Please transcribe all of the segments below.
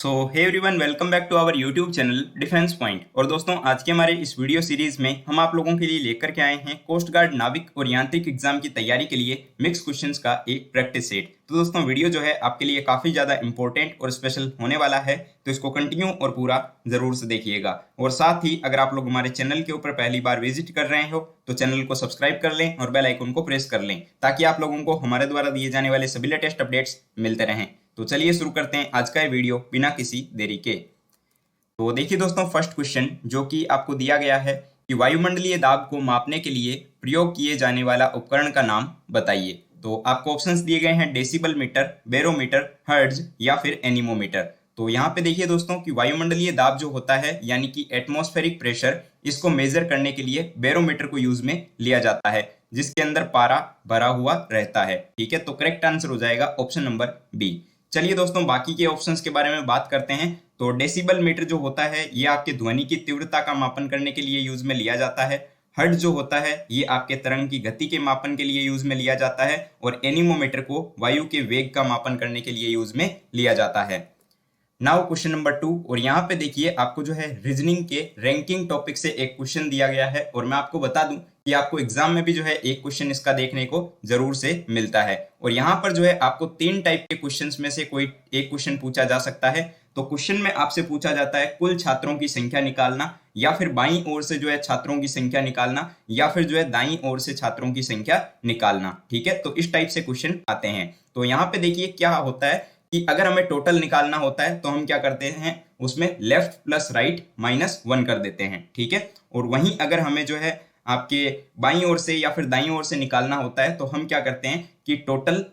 So hey everyone, welcome back to our YouTube channel Defence Point. और दोस्तों, आज के हमारे इस वीडियो सीरीज में हम आप लोगों के लिए लेकर के आए हैं कोस्ट गार्ड, नाविक और यांत्रिक एग्जाम की तैयारी के लिए मिक्स क्वेश्चंस का एक प्रैक्टिस सेट। तो दोस्तों, वीडियो जो है आपके लिए काफ़ी ज़्यादा इंपॉर्टेंट और स्पेशल होने वाला है, तो इसको कंटिन्यू और पूरा ज़रूर से देखिएगा। और साथ ही अगर आप लोग हमारे चैनल के ऊपर पहली बार विजिट कर रहे हो तो चैनल को सब्सक्राइब कर लें और बेल आइकन को प्रेस कर लें, ताकि आप लोगों को हमारे द्वारा दिए जाने वाले सभी लेटेस्ट अपडेट्स मिलते रहें। तो चलिए शुरू करते हैं आज का ये वीडियो बिना किसी देरी के। तो देखिए दोस्तों, फर्स्ट क्वेश्चन जो कि आपको दिया गया है कि वायुमंडलीय दाब को मापने के लिए प्रयोग किए जाने वाला उपकरण का नाम बताइए। तो आपको ऑप्शंस दिए गए हैं डेसिबल मीटर, बैरोमीटर, हर्ट्ज या फिर एनीमोमीटर। तो यहाँ पे देखिए दोस्तों कि वायुमंडलीय दाब जो होता है यानी कि एटमॉस्फेरिक प्रेशर, इसको मेजर करने के लिए बैरोमीटर को यूज में लिया जाता है, जिसके अंदर पारा भरा हुआ रहता है। ठीक है, तो करेक्ट आंसर हो जाएगा ऑप्शन नंबर बी। चलिए दोस्तों, बाकी के ऑप्शंस के बारे में बात करते हैं। तो डेसिबल मीटर जो होता है ये आपके ध्वनि की तीव्रता का मापन करने के लिए यूज में लिया जाता है। हर्ट्ज जो होता है ये आपके तरंग की गति के मापन के लिए यूज में लिया जाता है। और एनीमोमीटर को वायु के वेग का मापन करने के लिए यूज में लिया जाता है। Now question number 2। और यहाँ पे देखिए आपको जो है रीजनिंग के रैंकिंग टॉपिक से एक क्वेश्चन दिया गया है। और मैं आपको बता दूं कि आपको एग्जाम में भी जो है एक क्वेश्चन इसका देखने को जरूर से मिलता है। और यहाँ पर जो है आपको 3 टाइप के क्वेश्चंस में से कोई एक क्वेश्चन पूछा जा सकता है। तो क्वेश्चन में आपसे पूछा जाता है कुल छात्रों की संख्या निकालना, या फिर बाईं ओर से जो है छात्रों की संख्या निकालना, या फिर जो है दाईं ओर से छात्रों की संख्या निकालना। ठीक है, तो इस टाइप से क्वेश्चन आते हैं। तो यहाँ पे देखिए क्या होता है कि अगर हमें टोटल निकालना होता है तो हम क्या करते हैं, उसमें लेफ्ट प्लस राइट -1 कर देते हैं। ठीक है, और वहीं अगर हमें जो है आपके बाईं ओर से या फिर दाईं ओर से निकालना होता है तो हम क्या करते हैं कि टोटल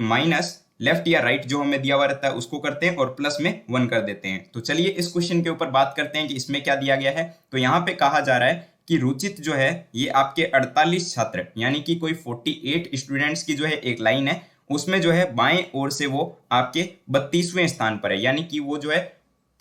माइनस लेफ्ट या राइट जो हमें दिया हुआ रहता है उसको करते हैं और प्लस में 1 कर देते हैं। तो चलिए इस क्वेश्चन के ऊपर बात करते हैं कि इसमें क्या दिया गया है। तो यहाँ पे कहा जा रहा है कि रुचित जो है ये आपके 48 छात्र यानी कि कोई 48 स्टूडेंट्स की जो है एक लाइन है, उसमें जो है बाएं ओर से वो आपके 32वें स्थान पर है, यानी कि वो जो है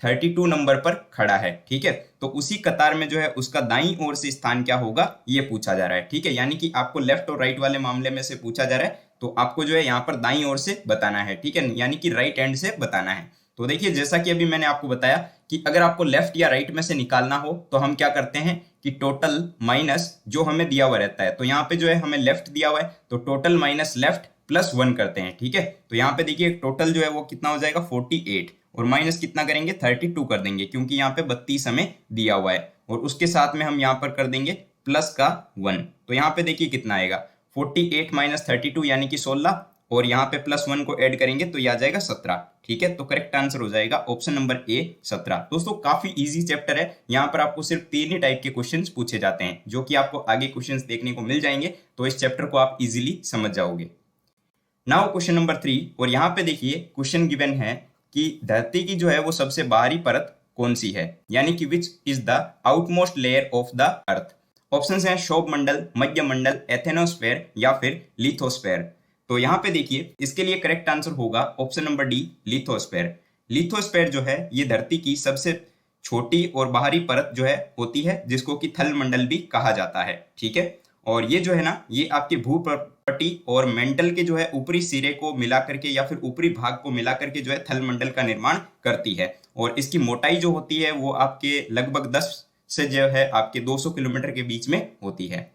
32 नंबर पर खड़ा है। ठीक है, तो उसी कतार में जो है उसका दाईं ओर से स्थान क्या होगा ये पूछा जा रहा है। ठीक है, यानी कि आपको लेफ्ट और राइट वाले मामले में से पूछा जा रहा है, तो आपको जो है यहाँ पर दाईं ओर से बताना है। ठीक है, यानी कि राइट हैंड से बताना है। तो देखिए जैसा कि अभी मैंने आपको बताया कि अगर आपको लेफ्ट या राइट में से निकालना हो तो हम क्या करते हैं कि टोटल माइनस जो हमें दिया हुआ रहता है, तो यहाँ पे जो है हमें लेफ्ट दिया हुआ है तो टोटल माइनस लेफ्ट +1 करते हैं। ठीक है, तो यहाँ पे देखिए टोटल जो है वो कितना हो जाएगा 48, और माइनस कितना करेंगे 32 कर देंगे, क्योंकि यहाँ पे 32 हमें दिया हुआ है। और उसके साथ में हम यहाँ पर कर देंगे प्लस का 1। तो यहाँ पे देखिए कितना आएगा 48 - 32 यानी कि 16, और यहाँ पे +1 को ऐड करेंगे तो ये आ जाएगा 17। ठीक है, तो करेक्ट आंसर हो जाएगा ऑप्शन नंबर ए 17। दोस्तों काफी इजी चैप्टर है, यहाँ पर आपको सिर्फ 3 ही टाइप के क्वेश्चंस पूछे जाते हैं, जो कि आपको आगे क्वेश्चंस देखने को मिल जाएंगे, तो इस चैप्टर को आप इजीली समझ जाओगे। Now question number 3। और यहाँ पे देखिए क्वेश्चन गिवन है कि धरती की जो है वो सबसे बाहरी परत कौन सी है, यानी कि which is the outmost layer of the earth. Options हैं शोभ मंडल, मध्य मंडल, एथेनोस्फेयर या फिर लिथोस्फेयर। तो यहाँ पे देखिए इसके लिए करेक्ट आंसर होगा option number D, lithosphere. Lithosphere जो है ये धरती की सबसे छोटी और बाहरी परत जो है होती है, जिसको कि थल मंडल भी कहा जाता है। ठीक है, और ये जो है ना ये आपके भूपटल और मेंटल के जो है ऊपरी सिरे को मिला करके या फिर ऊपरी भाग को मिला करके जो है थल मंडल का निर्माण करती है। और इसकी मोटाई जो होती है वो आपके लगभग 10 से जो है आपके 200 किलोमीटर के बीच में होती है।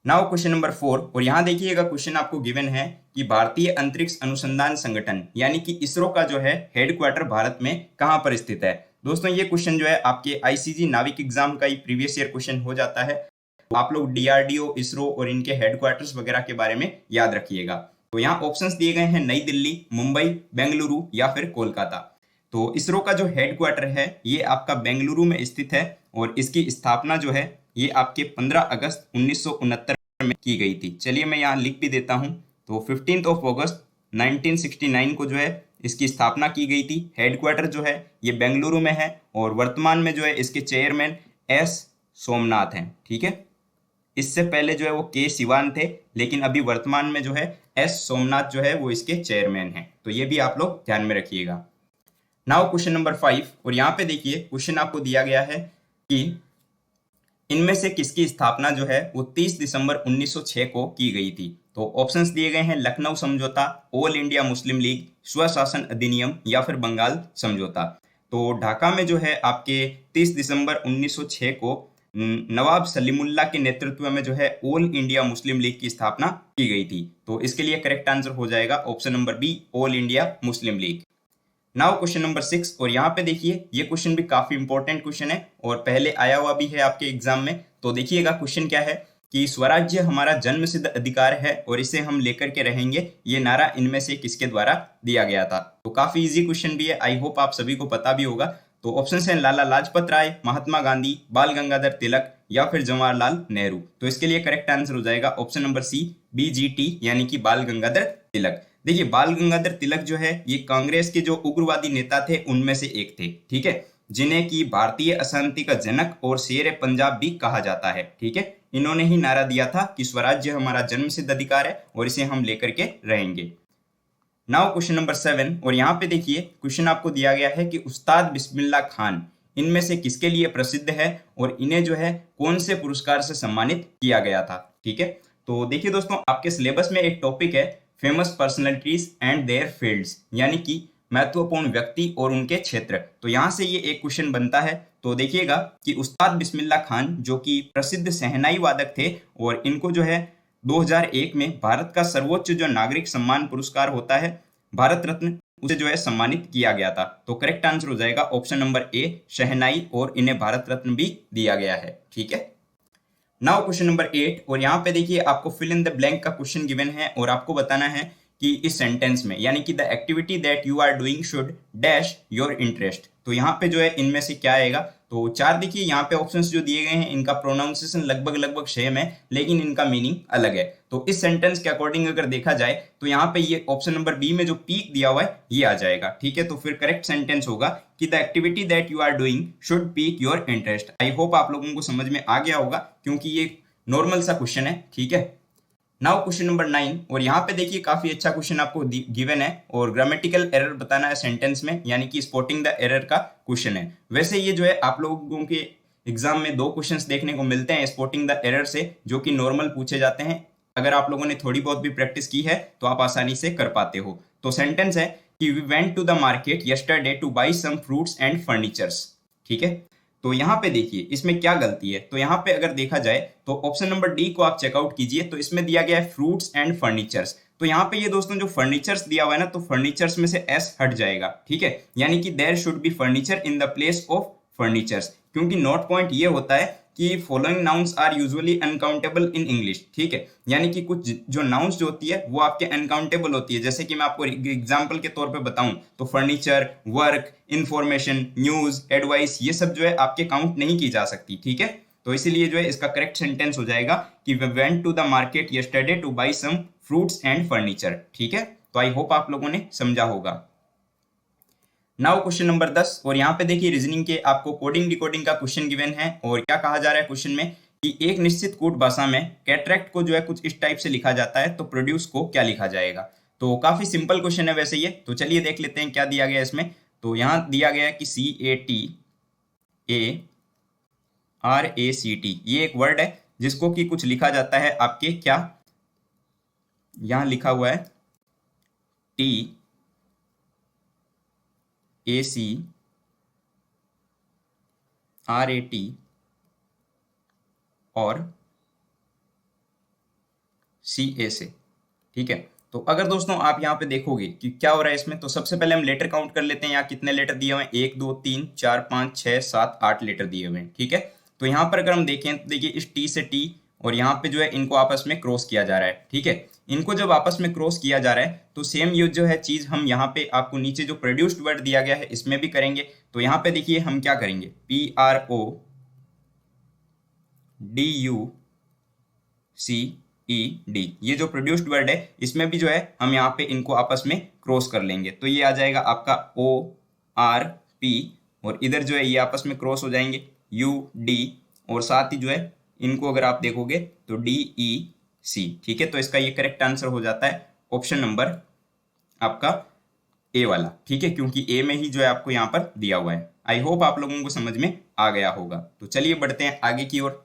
Now question number 4। और यहाँ देखिएगा क्वेश्चन आपको गिवन है कि भारतीय अंतरिक्ष अनुसंधान संगठन यानी कि इसरो का जो है हेडक्वार्टर भारत में कहाँ पर स्थित है। दोस्तों ये क्वेश्चन जो है आपके आईसीजी नाविक एग्जाम का ही प्रीवियस ईयर क्वेश्चन हो जाता है। तो आप लोग डीआरडीओ, इसरो और इनके हेडक्वार्टर्स वगैरह के बारे में याद रखिएगा। तो यहाँ ऑप्शंस दिए गए हैं नई दिल्ली, मुंबई, बेंगलुरु या फिर कोलकाता। तो इसरो का जो हेडक्वार्टर है ये आपका बेंगलुरु में स्थित है, और इसकी स्थापना जो है ये आपके 15 अगस्त 1969 में की गई थी। चलिए मैं यहाँ लिख भी देता हूँ। तो 15 अगस्त 1969 को जो है इसकी स्थापना की गई थी। हेडक्वार्टर जो है ये बेंगलुरु में है, और वर्तमान में जो है इसके चेयरमैन एस सोमनाथ हैं। ठीक है, इससे पहले जो है वो के सिवान थे, लेकिन अभी वर्तमान में जो है एस सोमनाथ जो है वो इसके चेयरमैन हैं। तो ये भी आप लोग ध्यान में रखिएगा। Now question number 5। और यहाँ पे देखिए क्वेश्चन आपको दिया गया है कि इनमें से किसकी स्थापना जो है वो 30 दिसंबर 1906 को की गई थी। तो ऑप्शंस दिए गए हैं लखनऊ समझौता, ऑल इंडिया मुस्लिम लीग, स्वशासन अधिनियम या फिर बंगाल समझौता। तो ढाका में जो है आपके 30 दिसंबर 1906 को नवाब सलीमुल्लाह के नेतृत्व में जो है ऑल इंडिया मुस्लिम लीग की स्थापना की गई थी। तो इसके लिए करेक्ट आंसर हो जाएगा option number B, all India Muslim League. Now question number 6, और यहाँ पे देखिए ये क्वेश्चन भी काफी इंपॉर्टेंट क्वेश्चन है और पहले आया हुआ भी है आपके एग्जाम में। तो देखिएगा क्वेश्चन क्या है कि स्वराज्य हमारा जन्मसिद्ध अधिकार है और इसे हम लेकर के रहेंगे, ये नारा इनमें से किसके द्वारा दिया गया था। तो काफी इजी क्वेश्चन भी है, आई होप आप सभी को पता भी होगा। तो ऑप्शन है लाला लाजपत राय, महात्मा गांधी, बाल गंगाधर तिलक या फिर जवाहरलाल नेहरू। तो इसके लिए करेक्ट आंसर हो जाएगा ऑप्शन नंबर सी, BGT, यानी कि बाल गंगाधर तिलक। देखिए बाल गंगाधर तिलक जो है ये कांग्रेस के जो उग्रवादी नेता थे उनमें से एक थे, ठीक है, जिन्हें की भारतीय अशांति का जनक और शेर पंजाब भी कहा जाता है, ठीक है। इन्होंने ही नारा दिया था कि स्वराज्य हमारा जन्मसिद्ध अधिकार है और इसे हम लेकर के रहेंगे। नाउ क्वेश्चन नंबर 7, और यहाँ पे देखिए क्वेश्चन आपको दिया गया है कि उस्ताद बिस्मिल्लाह खान इनमें से किसके लिए प्रसिद्ध है और इन्हें जो है कौन से पुरस्कार से सम्मानित किया गया था, ठीक है। तो देखिए दोस्तों आपके सिलेबस में एक टॉपिक है famous personalities and there fields, यानी कि महत्वपूर्ण व्यक्ति और उनके क्षेत्र। तो यहाँ से ये एक क्वेश्चन बनता है। तो देखिएगा कि उस्ताद बिस्मिल्लाह खान जो कि प्रसिद्ध शहनाई वादक थे और इनको जो है 2001 में भारत का सर्वोच्च जो नागरिक सम्मान पुरस्कार होता है भारत रत्न, उसे जो है सम्मानित किया गया था। तो करेक्ट आंसर हो जाएगा ऑप्शन नंबर ए, शहनाई, और इन्हें भारत रत्न भी दिया गया है, ठीक है। नाउ क्वेश्चन नंबर 8, और यहाँ पे देखिए आपको फिल इन द ब्लैंक का क्वेश्चन गिवन है और आपको बताना है कि इस सेंटेंस में, यानी कि the activity that you are doing should dash your interest. तो यहाँ पे जो है इनमें से क्या आएगा। तो चार देखिए यहाँ पे ऑप्शंस जो दिए गए हैं इनका प्रोनाउंसिएशन लगभग सेम है, लेकिन इनका मीनिंग अलग है। तो इस सेंटेंस के अकॉर्डिंग अगर देखा जाए तो यहाँ पे ये ऑप्शन नंबर बी में जो पीक दिया हुआ है ये आ जाएगा, ठीक है। तो फिर करेक्ट सेंटेंस होगा कि the activity that you are doing should pique your interest. I hope आप लोगों को समझ में आ गया होगा क्योंकि ये नॉर्मल सा क्वेश्चन है, ठीक है। नाउ क्वेश्चन नंबर 9, और यहाँ पे देखिए काफी अच्छा क्वेश्चन आपको गिवन है और ग्रामेटिकल एरर बताना है सेंटेंस में, यानी कि स्पॉटिंग द एरर का क्वेश्चन है। वैसे ये जो है आप लोगों के एग्जाम में 2 क्वेश्चंस देखने को मिलते हैं स्पॉटिंग द एरर से, जो कि नॉर्मल पूछे जाते हैं। अगर आप लोगों ने थोड़ी बहुत भी प्रैक्टिस की है तो आप आसानी से कर पाते हो। तो सेंटेंस है कि we went to the market yesterday to buy some fruits and furnitures, ठीक है। तो यहाँ पे देखिए इसमें क्या गलती है। तो यहाँ पे अगर देखा जाए तो ऑप्शन नंबर डी को आप चेकआउट कीजिए, तो इसमें दिया गया है फ्रूट्स एंड फर्नीचर्स। तो यहाँ पे ये दोस्तों जो फर्नीचर्स दिया हुआ है ना, तो फर्नीचर्स में से एस हट जाएगा, ठीक है, यानी कि there should be furniture in the place of furnitures, क्योंकि नोट पॉइंट ये होता है कि following nouns are usually uncountable in English, ठीक है, यानी कि कुछ जो नाउन्स जो होती है वो आपके अनकाउंटेबल होती है। जैसे कि मैं आपको एग्जांपल के तौर पे बताऊं तो furniture, work, information, news, advice, ये सब जो है आपके काउंट नहीं की जा सकती, ठीक है। तो इसीलिए जो है इसका करेक्ट सेंटेंस हो जाएगा कि we went to the market yesterday to buy some fruits and furniture, ठीक है। तो आई होप आप लोगों ने समझा होगा। नाउ क्वेश्चन नंबर 10, और यहाँ पे देखिए रीजनिंग के आपको कोडिंग डिकोडिंग का क्वेश्चन गिवन है और क्या कहा जा रहा है क्वेश्चन में कि एक निश्चित कूट भाषा में कैटरेक्ट को जो है कुछ इस टाइप से लिखा जाता है, तो प्रोड्यूस को क्या लिखा जाएगा। तो काफी सिंपल क्वेश्चन है वैसे ये, तो चलिए देख लेते हैं क्या दिया गया है इसमें। तो यहाँ दिया गया है कि CATARACT ये एक वर्ड है जिसको कि कुछ लिखा जाता है आपके क्या, यहाँ लिखा हुआ है TACRAT और CA से, ठीक है। तो अगर दोस्तों आप यहाँ पे देखोगे कि क्या हो रहा है इसमें, तो सबसे पहले हम लेटर काउंट कर लेते हैं। यहाँ कितने लेटर दिए हुए हैं, 1 2 3 4 5 6 7 8 लेटर दिए हुए हैं, ठीक है। तो यहाँ पर अगर हम देखें तो देखिए इस T से T और यहाँ पे जो है इनको आपस में क्रॉस किया जा रहा है, ठीक है। इनको जब आपस में क्रॉस किया जा रहा है तो सेम ये जो है चीज हम यहाँ पे आपको नीचे जो प्रोड्यूस्ड वर्ड दिया गया है इसमें भी करेंगे। तो यहाँ पे देखिए हम क्या करेंगे, PRODUCED, ये जो प्रोड्यूस्ड वर्ड है इसमें भी जो है हम यहाँ पे इनको आपस में क्रॉस कर लेंगे। तो ये आ जाएगा आपका ORP और इधर जो है ये आपस में क्रॉस हो जाएंगे UD, और साथ ही जो है इनको अगर आप देखोगे तो DEC, ठीक है। तो इसका ये करेक्ट आंसर हो जाता है ऑप्शन नंबर आपका ए वाला, ठीक है, क्योंकि ए में ही जो है आपको यहाँ पर दिया हुआ है। आई होप आप लोगों को समझ में आ गया होगा। तो चलिए बढ़ते हैं आगे की ओर।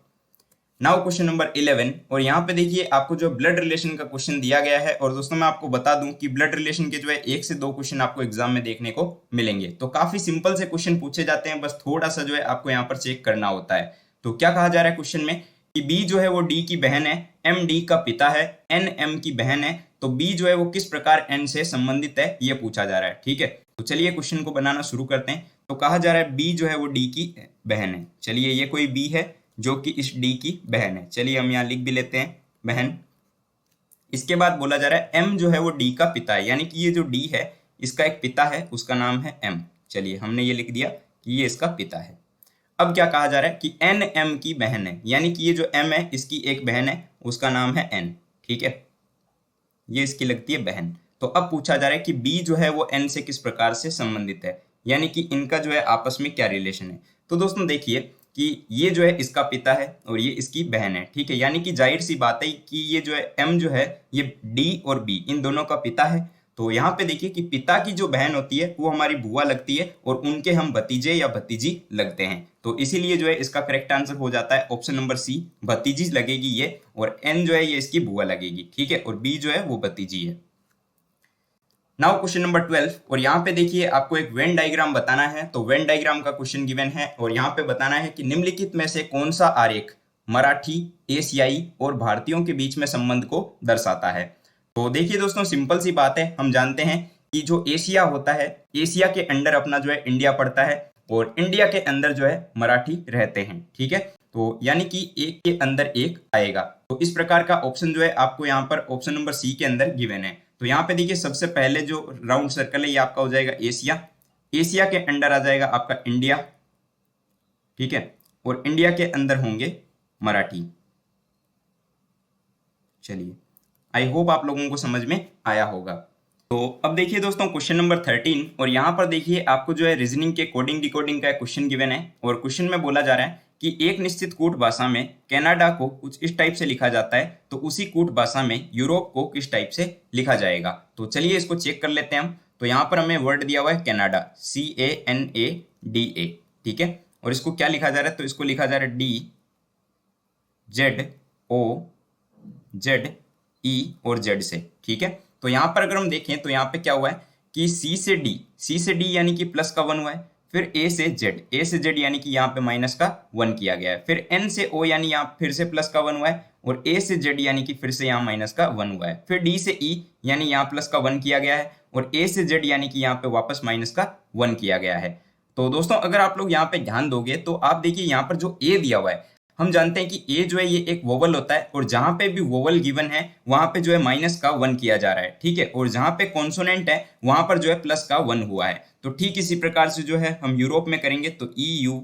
नाउ क्वेश्चन नंबर 11 और यहाँ पे देखिए आपको जो ब्लड रिलेशन का क्वेश्चन दिया गया है और दोस्तों मैं आपको बता दूं कि ब्लड रिलेशन के जो है 1 से 2 क्वेश्चन आपको एग्जाम में देखने को मिलेंगे। तो काफी सिंपल से क्वेश्चन पूछे जाते हैं, बस थोड़ा सा जो है आपको यहाँ पर चेक करना होता है। तो क्या कहा जा रहा है क्वेश्चन में कि बी जो है वो डी की बहन है, एम डी का पिता है, एन एम की बहन है, तो बी जो है वो किस प्रकार एन से संबंधित है ये पूछा जा रहा है। ठीक है, तो चलिए क्वेश्चन को बनाना शुरू करते हैं। तो कहा जा रहा है बी जो है वो डी की बहन है। चलिए ये कोई बी है जो कि इस डी की बहन है, चलिए हम यहाँ लिख भी लेते हैं बहन। इसके बाद बोला जा रहा है एम जो है वो डी का पिता है, यानी कि ये जो डी है इसका एक पिता है, उसका नाम है एम। चलिए हमने ये लिख दिया कि ये इसका पिता है। अब क्या कहा जा रहा है कि एन एम की बहन है, यानी कि ये जो एम है इसकी एक बहन है, उसका नाम है एन। ठीक है, ये इसकी लगती है बहन। तो अब पूछा जा रहा है कि बी जो है वो एन से किस प्रकार से संबंधित है, यानी कि इनका जो है आपस में क्या रिलेशन है। तो दोस्तों देखिए कि ये जो है इसका पिता है और ये इसकी बहन है। ठीक है, यानी कि जाहिर सी बात है कि ये जो है एम जो है ये डी और बी इन दोनों का पिता है। तो यहाँ पे देखिए कि पिता की जो बहन होती है वो हमारी बुआ लगती है और उनके हम भतीजे या भतीजी लगते हैं। तो इसीलिए जो है इसका करेक्ट आंसर हो जाता है ऑप्शन नंबर सी, भतीजी लगेगी ये, और एन जो है ये इसकी बुआ लगेगी। ठीक है, और बी जो है वो भतीजी है। नाउ क्वेश्चन नंबर 12 और यहाँ पे देखिए आपको एक वेन डायग्राम बताना है। तो वेन डायग्राम का क्वेश्चन गिवन है और यहाँ पे बताना है कि निम्नलिखित में से कौन सा आरेख मराठी, एशियाई और भारतीयों के बीच में संबंध को दर्शाता है। तो देखिए दोस्तों सिंपल सी बात है, हम जानते हैं कि जो एशिया होता है, एशिया के अंडर अपना जो है इंडिया पड़ता है और इंडिया के अंदर जो है मराठी रहते हैं। ठीक है, तो यानी कि एक के अंदर एक आएगा। तो इस प्रकार का ऑप्शन जो है आपको यहाँ पर ऑप्शन नंबर सी के अंदर गिवन है। तो यहाँ पे देखिए सबसे पहले जो राउंड सर्कल है ये आपका हो जाएगा एशिया, एशिया के अंडर आ जाएगा आपका इंडिया। ठीक है, और इंडिया के अंदर होंगे मराठी। चलिए आई होप आप लोगों को समझ में आया होगा। तो अब देखिए दोस्तों क्वेश्चन नंबर 13 और यहाँ पर देखिए आपको जो है रीजनिंग के कोडिंग डिकोडिंग का क्वेश्चन गिवन है और क्वेश्चन में बोला जा रहा है कि एक निश्चित कूट भाषा में कनाडा को कुछ इस टाइप से लिखा जाता है, तो उसी कूट भाषा में यूरोप को किस टाइप से लिखा जाएगा। तो चलिए इसको चेक कर लेते हैं हम। तो यहाँ पर हमें वर्ड दिया हुआ है कनाडा, CANADA। ठीक है, और इसको क्या लिखा जा रहा है, तो इसको लिखा जा रहा है DZOZE और Z से। ठीक है, तो यहाँ पर अगर हम देखें तो यहाँ पे क्या हुआ है कि C से D यानी कि प्लस का 1 हुआ है, फिर A से Z यानी कि यहाँ पे माइनस का 1 किया गया है, फिर N से O यानी यहाँ फिर से प्लस का 1 हुआ है, और A से Z यानी कि फिर से यहाँ माइनस का 1 हुआ है, फिर D से E यानी यहाँ प्लस का 1 किया गया है, और A से Z यानी कि यहाँ पे वापस माइनस का 1 किया गया है। तो दोस्तों अगर आप लोग यहाँ पे ध्यान दोगे तो आप देखिए यहाँ पर जो A दिया हुआ है, हम जानते हैं कि ए जो है ये एक वोवल होता है और जहां पे भी वोवल गिवन है वहां पे जो है माइनस का 1 किया जा रहा है। ठीक है, और जहां पे कॉन्सोनेंट है वहां पर जो है प्लस का 1 हुआ है। तो ठीक इसी प्रकार से जो है हम यूरोप में करेंगे तो EUROPE,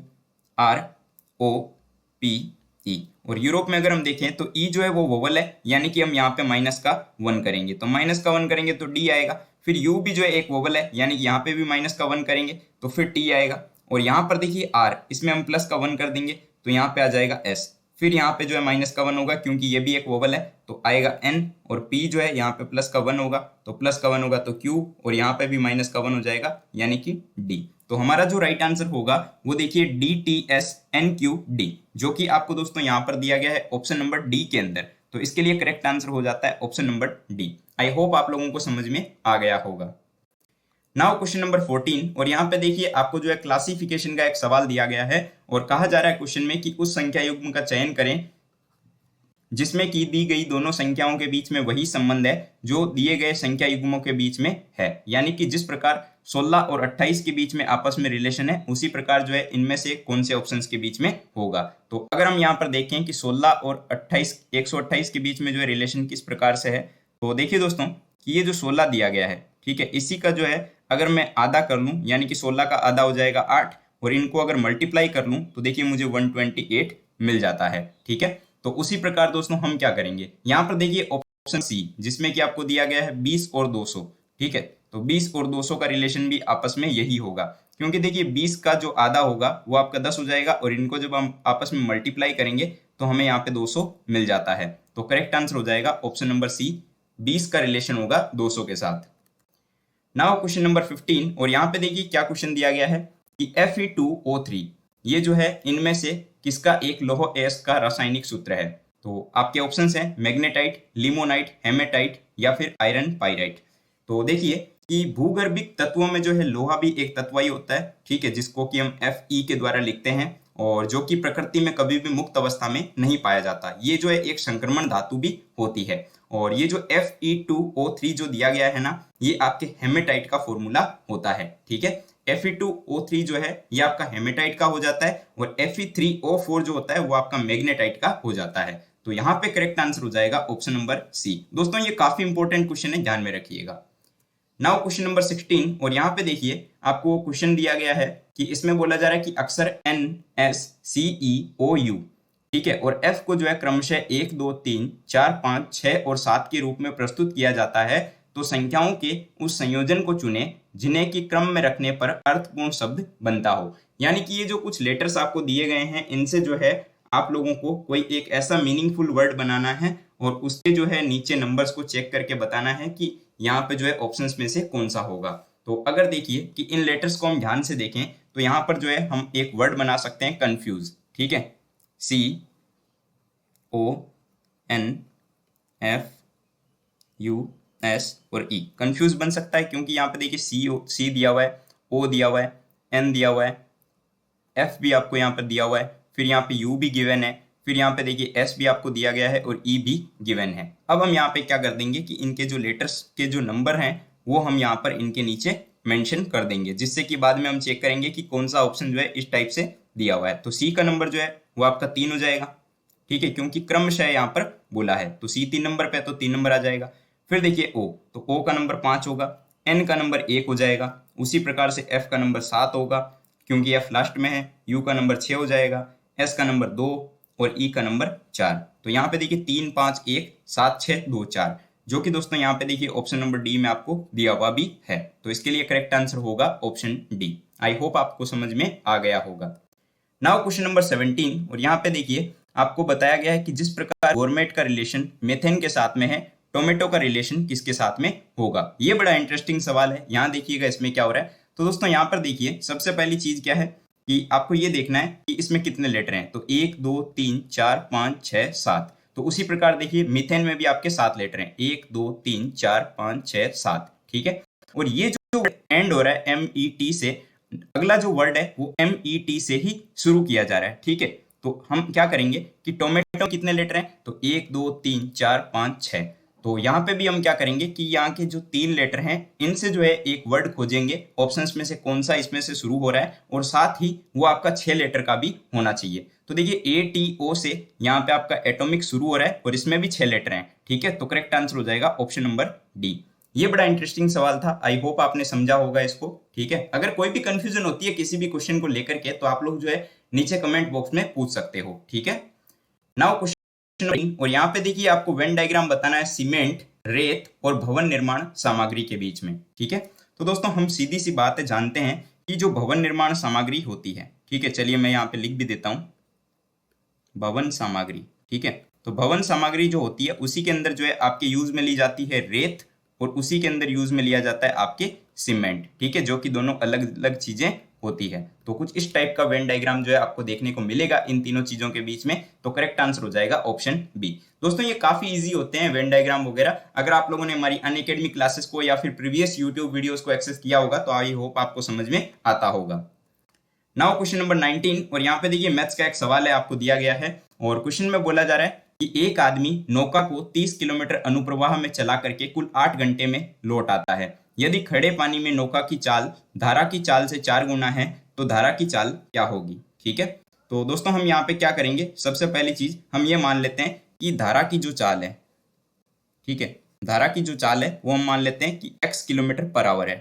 और यूरोप में अगर हम देखें तो ई जो है वो वोवल है, यानी कि हम यहाँ पे माइनस का 1 करेंगे, तो माइनस का 1 करेंगे तो डी आएगा। फिर यू भी जो है एक वोवल है, यानी कि यहाँ पे भी माइनस का 1 करेंगे तो फिर टी आएगा, और यहाँ पर देखिए आर, इसमें हम प्लस का 1 कर देंगे तो यहाँ पे आ जाएगा एस। फिर यहाँ पे जो है माइनस का 1 होगा क्योंकि ये भी एक वोवल है तो आएगा एन, और पी जो है यहाँ पे प्लस का 1 होगा तो प्लस का 1 होगा तो क्यू, और यहाँ पे भी माइनस का 1 हो जाएगा यानी कि डी। तो हमारा जो राइट आंसर होगा वो देखिए DTSNQD, जो कि आपको दोस्तों यहाँ पर दिया गया है ऑप्शन नंबर डी के अंदर। तो इसके लिए करेक्ट आंसर हो जाता है ऑप्शन नंबर डी। आई होप आप लोगों को समझ में आ गया होगा। नाउ क्वेश्चन नंबर 14 और यहाँ पे देखिए आपको जो है क्लासिफिकेशन का एक सवाल दिया गया है और कहा जा रहा है क्वेश्चन में कि उस संख्या युग्म का चयन करें जिसमें की दी गई दोनों संख्याओं के बीच में वही संबंध है जो दिए गए संख्या युग्मों के बीच में है। यानी कि जिस प्रकार 16 और 28 के बीच में आपस में रिलेशन है उसी प्रकार जो है इनमें से कौन से ऑप्शंस के बीच में होगा। तो अगर हम यहाँ पर देखें कि 16 और 28 128 के बीच में जो है रिलेशन किस प्रकार से है, तो देखिए दोस्तों कि ये जो 16 दिया गया है, ठीक है, इसी का जो है अगर मैं आधा कर लूँ यानी कि 16 का आधा हो जाएगा 8, और इनको अगर मल्टीप्लाई कर लूँ तो देखिए मुझे 128 मिल जाता है। ठीक है, तो उसी प्रकार दोस्तों हम क्या करेंगे, यहाँ पर देखिए ऑप्शन सी जिसमें कि आपको दिया गया है 20 और 200। ठीक है, तो 20 और 200 का रिलेशन भी आपस में यही होगा, क्योंकि देखिए 20 का जो आधा होगा वो आपका 10 हो जाएगा और इनको जब हम आपस में मल्टीप्लाई करेंगे तो हमें यहाँ पे 200 मिल जाता है। तो करेक्ट आंसर हो जाएगा ऑप्शन नंबर सी, 20 का रिलेशन होगा 200 के साथ। नाउ क्वेश्चन नंबर 15 और यहाँ पे देखिए क्या क्वेश्चन दिया गया है कि Fe2O3 ये जो है इनमें से किसका एक लौह अयस्क का रासायनिक सूत्र है? तो आपके ऑप्शंस हैं मैग्नेटाइट, लिमोनाइट, हेमेटाइट या फिर आयरन पाइराइट। तो देखिए कि भूगर्भिक तत्वों में जो है लोहा भी एक तत्व ही होता है, ठीक है, जिसको कि हम Fe के द्वारा लिखते हैं और जो कि प्रकृति में कभी भी मुक्त अवस्था में नहीं पाया जाता। ये जो है एक संक्रमण धातु भी होती है। और ये जो Fe2O3 जो दिया गया है ना, ये आपके हेमेटाइट का फॉर्मूला होता है, ठीक है। Fe2O3 जो है ये आपका हेमेटाइट का हो जाता है और Fe3O4 जो होता है वो आपका मैग्नेटाइट का हो जाता है। तो यहाँ पे करेक्ट आंसर हो जाएगा ऑप्शन नंबर सी। दोस्तों ये काफी इंपॉर्टेंट क्वेश्चन है, ध्यान में रखिएगा। नाउ क्वेश्चन नंबर 16, और यहाँ पे देखिए आपको क्वेश्चन दिया गया है कि इसमें बोला जा रहा है कि अक्षर NSCEOU, ठीक है, और F को जो है क्रमशः 1 2 3 4 5 6 और 7 के रूप में प्रस्तुत किया जाता है, तो संख्याओं के उस संयोजन को चुने जिन्हें कि क्रम में रखने पर अर्थपूर्ण शब्द बनता हो। यानी कि ये जो कुछ लेटर्स आपको दिए गए हैं इनसे जो है आप लोगों को कोई एक ऐसा मीनिंगफुल वर्ड बनाना है और उसके जो है नीचे नंबर्स को चेक करके बताना है कि यहाँ पे जो है ऑप्शंस में से कौन सा होगा। तो अगर देखिए कि इन लेटर्स को हम ध्यान से देखें तो यहाँ पर जो है हम एक वर्ड बना सकते हैं कंफ्यूज, ठीक है, CONFUS और E कंफ्यूज बन सकता है क्योंकि यहाँ पे देखिए C दिया हुआ है, O दिया हुआ है, N दिया हुआ है, F भी आपको यहाँ पर दिया हुआ है, फिर यहाँ पे U भी गिवन है, फिर यहाँ पे देखिए S भी आपको दिया गया है और E भी गिवन है। अब हम यहाँ पे क्या कर देंगे कि इनके जो लेटर्स के जो नंबर हैं वो हम यहाँ पर इनके नीचे मेंशन कर देंगे, जिससे कि बाद में हम चेक करेंगे कि कौन सा ऑप्शन जो है इस टाइप से दिया हुआ है। तो C का नंबर जो है वो आपका 3 हो जाएगा, ठीक है, क्योंकि क्रमशः यहाँ पर बोला है तो C 3 नंबर पे तो 3 नंबर आ जाएगा। फिर देखिए O, तो O का नंबर 5 होगा, N का नंबर 1 हो जाएगा, उसी प्रकार से F का नंबर 7 होगा क्योंकि F लास्ट में है, U का नंबर 6 हो जाएगा, S का नंबर 2 और E का नंबर 4। तो यहाँ पे देखिए 3 5 1 7 6 2 4, जो कि दोस्तों यहाँ पे देखिए ऑप्शन नंबर डी में आपको दिया हुआ भी है। तो इसके लिए करेक्ट आंसर होगा ऑप्शन डी। आई होप आपको समझ में आ गया होगा। नाउ क्वेश्चन नंबर 17, और यहाँ पे देखिए आपको बताया गया है कि जिस प्रकार गोरमेट का रिलेशन मेथेन के साथ में है, टोमेटो का रिलेशन किसके साथ में होगा। ये बड़ा इंटरेस्टिंग सवाल है। यहाँ देखिएगा इसमें क्या हो रहा है। तो दोस्तों यहाँ पर देखिए सबसे पहली चीज क्या है कि आपको ये देखना है कि इसमें कितने लेटर हैं। तो 1 2 3 4 5 6 7। तो उसी प्रकार देखिए मीथेन में भी आपके 7 लेटर हैं, 1 2 3 4 5 6 7, ठीक है। और ये जो एंड हो रहा है MET से, अगला जो वर्ड है वो MET से ही शुरू किया जा रहा है, ठीक है। तो हम क्या करेंगे कि टोमेटो कितने लेटर हैं, तो 1 2 3 4 5 6। तो यहाँ पे भी हम क्या करेंगे कि यहाँ के जो 3 लेटर हैं इनसे जो है एक वर्ड खोजेंगे ऑप्शंस में से कौन सा इसमें से शुरू हो रहा है, और साथ ही वो आपका 6 लेटर का भी होना चाहिए। तो देखिए ATO से यहाँ पे आपका एटॉमिक शुरू हो रहा है और इसमें भी 6 लेटर हैं, ठीक है। तो करेक्ट आंसर हो जाएगा ऑप्शन नंबर डी। ये बड़ा इंटरेस्टिंग सवाल था, आई होप आपने समझा होगा इसको, ठीक है। अगर कोई भी कंफ्यूजन होती है किसी भी क्वेश्चन को लेकर के तो आप लोग जो है नीचे कमेंट बॉक्स में पूछ सकते हो, ठीक है। नाउ क्वेश्चन, और यहाँ पे देखिए आपको वेन डायग्राम बताना है सीमेंट, रेत और भवन निर्माण सामग्री के बीच में, ठीक है। तो दोस्तों हम सीधी सी बात है जानते हैं कि जो भवन निर्माण सामग्री होती है, ठीक है, चलिए मैं यहाँ पे लिख भी देता हूँ भवन सामग्री, ठीक है। तो भवन सामग्री जो होती है उसी के अंदर जो है आपके यूज में ली जाती है रेत और उसी के अंदर यूज में लिया जाता है आपके सीमेंट, ठीक है, जो कि दोनों अलग अलग चीजें होती है। तो कुछ इस टाइप का वेन डायग्राम जो है आपको देखने को मिलेगा इन तीनों चीजों के बीच में। तो करेक्ट आंसर हो जाएगा ऑप्शन बी। दोस्तों ये काफी इजी होते हैं वेन डायग्राम वगैरह। अगर आप लोगों ने हमारी अनअकैडमी क्लासेस को या फिर प्रीवियस यूट्यूब वीडियोस को एक्सेस किया होगा तो आई होप आपको समझ में आता होगा। नाउ क्वेश्चन नंबर 19, और यहाँ पे देखिए मैथ्स का एक सवाल है आपको दिया गया है और क्वेश्चन में बोला जा रहा है कि एक आदमी नौका को 30 किलोमीटर अनुप्रवाह में चला करके कुल 8 घंटे में लौट आता है। यदि खड़े पानी में नौका की चाल धारा की चाल से 4 गुना है तो धारा की चाल क्या होगी, ठीक है। तो दोस्तों हम यहाँ पे क्या करेंगे, सबसे पहली चीज हम ये मान लेते हैं कि धारा की जो चाल है, ठीक है, धारा की जो चाल है वो हम मान लेते हैं कि x किलोमीटर पर आवर है,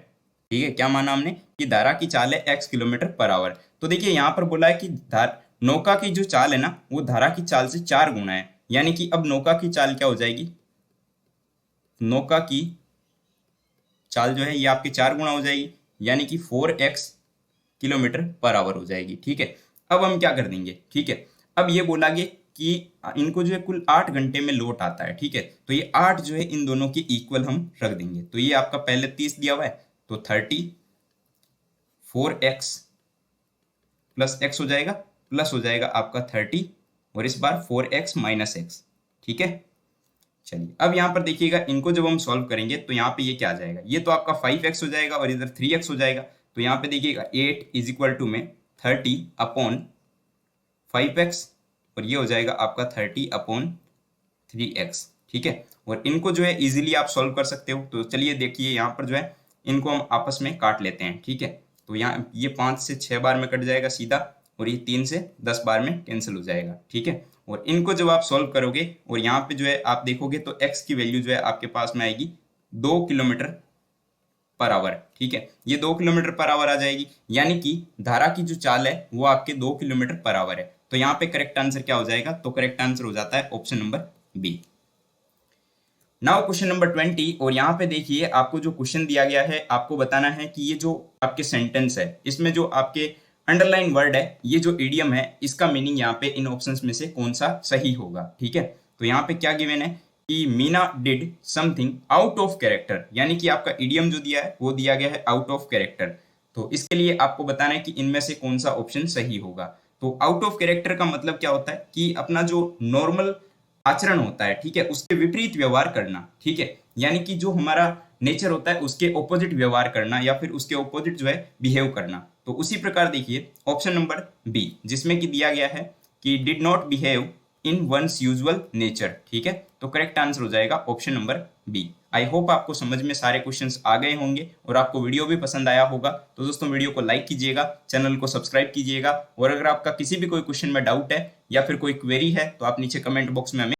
ठीक है। क्या माना हमने कि धारा की चाल है x किलोमीटर पर आवर। तो देखिए यहाँ पर बोला है कि नौका की जो चाल है ना वो धारा की चाल से 4 गुना है, यानी कि अब नौका की चाल क्या हो जाएगी, नौका की चाल जो है ये आपके 4 गुना हो जाएगी, यानी कि 4x किलोमीटर पर आवर हो जाएगी, ठीक है। अब हम क्या कर देंगे, ठीक है, अब ये बोला गया कि इनको जो है कुल 8 घंटे में लौट आता है, ठीक है। तो ये 8 जो है इन दोनों के इक्वल हम रख देंगे। तो ये आपका पहले 30 दिया हुआ है तो 30 4x प्लस x हो जाएगा प्लस हो जाएगा आपका 30 और इस बार 4x माइनस एक्स। ठीक है, चलिए अब यहाँ पर देखिएगा, इनको जब हम सॉल्व करेंगे तो यहाँ पे ये क्या आ जाएगा, ये तो आपका 5x हो जाएगा और इधर 3x हो जाएगा। तो यहाँ पे देखिएगा 8 इज इक्वल टू में 30 अपॉन 5x और ये हो जाएगा आपका 30 अपॉन 3x। ठीक है, और इनको जो है इजीली आप सॉल्व कर सकते हो। तो चलिए देखिए यहाँ पर जो है इनको हम आपस में काट लेते हैं। ठीक है, तो यहाँ ये 5 से 6 बार में कट जाएगा सीधा और ये 3 से 10 बार में कैंसिल हो जाएगा। ठीक है, और इनको जब आप सॉल्व करोगे और यहाँ पे जो है आप देखोगे तो x की वैल्यू जो है आपके पास में आएगी 2 किलोमीटर पर आवर। ठीक है, ये 2 किलोमीटर पर आवर आ जाएगी, यानी कि धारा की जो चाल है वो आपके 2 किलोमीटर पर आवर है। तो यहाँ पे करेक्ट आंसर क्या हो जाएगा, तो करेक्ट आंसर हो जाता है option number B. Now question number 20, और यहाँ पे देखिए आपको जो क्वेश्चन दिया गया है आपको बताना है कि ये जो आपके सेंटेंस है इसमें जो आपके अंडरलाइन वर्ड है, ये जो इडियम है, इसका मीनिंग यहाँ पे इन ऑप्शंस में से कौन सा सही होगा। ठीक है, तो यहाँ पे क्या गिवन है कि Meena did something out of character, यानी कि आपका इडियम जो दिया है वो दिया गया है आउट ऑफ कैरेक्टर। तो इसके लिए आपको बताना है कि इनमें से कौन सा ऑप्शन सही होगा। तो आउट ऑफ कैरेक्टर का मतलब क्या होता है कि अपना जो नॉर्मल आचरण होता है, ठीक है, उसके विपरीत व्यवहार करना। ठीक है, यानी कि जो हमारा नेचर होता है उसके ऑपोजिट व्यवहार करना या फिर उसके ऑपोजिट जो है बिहेव करना। तो उसी प्रकार देखिए ऑप्शन नंबर बी, जिसमें कि दिया गया है कि did not behave in one's usual nature. ठीक है, तो करेक्ट आंसर हो जाएगा option number B. I hope आपको समझ में सारे क्वेश्चंस आ गए होंगे और आपको वीडियो भी पसंद आया होगा। तो दोस्तों वीडियो को लाइक कीजिएगा, चैनल को सब्सक्राइब कीजिएगा, और अगर आपका किसी भी कोई क्वेश्चन में डाउट है या फिर कोई क्वेरी है तो आप नीचे कमेंट बॉक्स में हमें